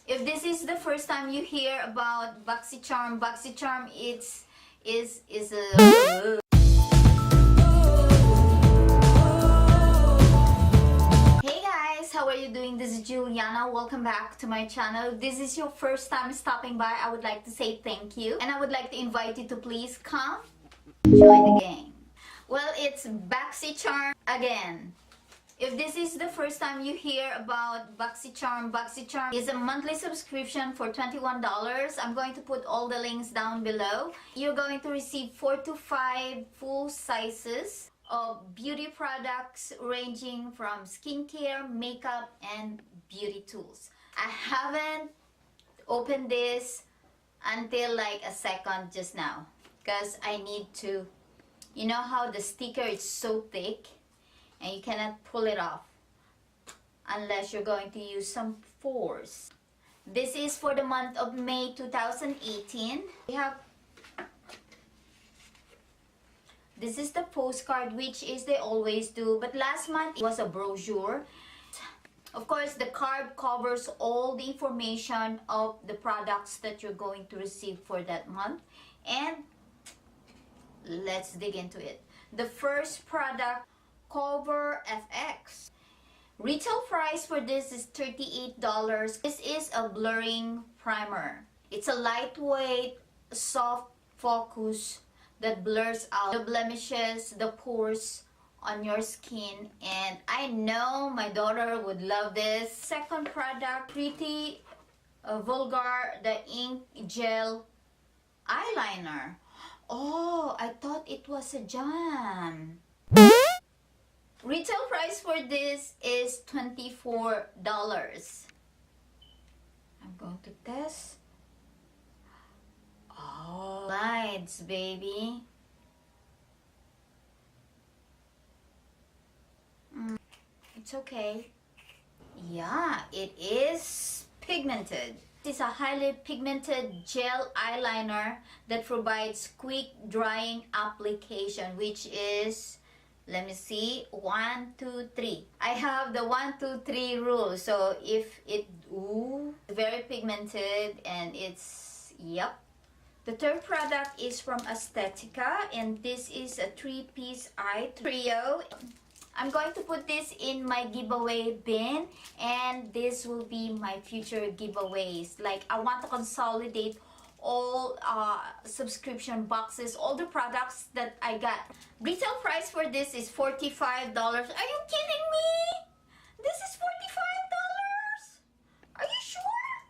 If this is the first time you hear about Boxycharm, Boxycharm is a Hey guys, how are you doing? This is Juliana. Welcome back to my channel. If this is your first time stopping by, I would like to say thank you, and I would like to invite you to please come join the gang. Well, it's Boxycharm again. If this is the first time you hear about Boxycharm, Boxycharm is a monthly subscription for $21. I'm going to put all the links down below. You're going to receive 4 to 5 full sizes of beauty products ranging from skincare, makeup, and beauty tools. I haven't opened this until like a second just now because I need to, you know how the sticker is so thick and you cannot pull it off unless you're going to use some force. This is for the month of May 2018. This is the postcard, which is they always do, but last month it was a brochure. Of course, the card covers all the information of the products that you're going to receive for that month. And let's dig into it. The first product, Cover FX. Retail price for this is $38. This is a blurring primer. It's a lightweight, soft focus that blurs out the blemishes, the pores on your skin, and I know my daughter would love this. Second product, Pretty Vulgar, the ink gel eyeliner. Oh, I thought it was a jam. Retail price for this is $24. I'm going to test. Oh, lights, baby. It's okay. Yeah, it is pigmented. It's a highly pigmented gel eyeliner that provides quick drying application, which is, let me see, 1, 2, 3. I have the 1, 2, 3 rule. So if it, very pigmented, and it's, yep. The third product is from Aesthetica, and this is a 3-piece eye trio. I'm going to put this in my giveaway bin, and this will be my future giveaways. Like, I want to consolidate all subscription boxes, all the products that I got. Retail price for this is $45. Are you kidding me? This is $45? Are you sure?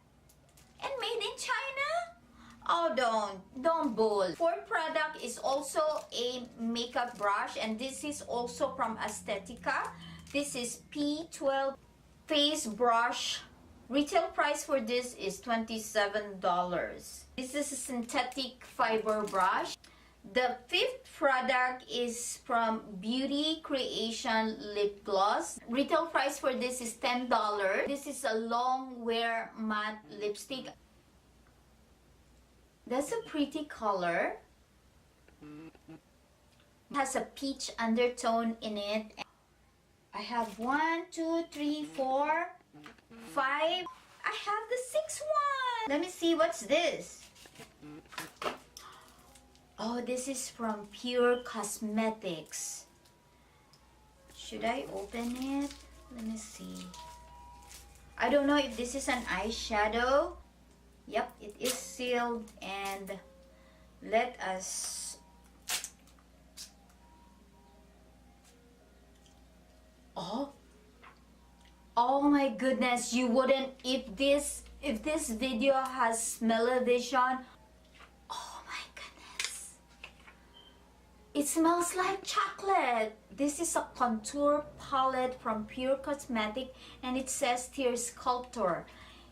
And made in China? Oh, don't bull. Fourth product is also a makeup brush, and this is also from Aesthetica. This is P12 face brush. Retail price for this is $27. This is a synthetic fiber brush. The fifth product is from Beauty Creation lip gloss. Retail price for this is $10. This is a long wear matte lipstick. That's a pretty color. It has a peach undertone in it. I have 1, 2, 3, 4, 5. I have the 6th one. Let me see, what's this? Oh, this is from Pure Cosmetics. Should I open it? Let me see. I don't know if this is an eyeshadow. Yep, it is sealed, and let us. Oh my goodness, you wouldn't, if this video has smell-o-vision. Oh my goodness. It smells like chocolate. This is a contour palette from Pure Cosmetics, and it says here Sculptor.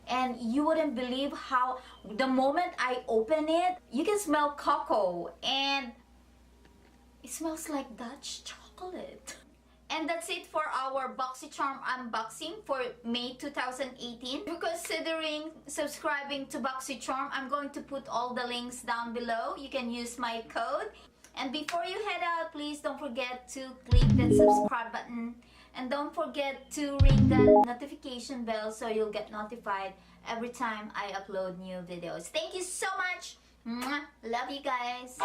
And you wouldn't believe how, the moment I open it, you can smell cocoa, and it smells like Dutch chocolate. And that's it for our Boxycharm unboxing for May 2018. If you're considering subscribing to Boxycharm, I'm going to put all the links down below. You can use my code. And before you head out, please don't forget to click that subscribe button And don't forget to ring that notification bell so you'll get notified every time I upload new videos. Thank you so much. Mwah. Love you guys.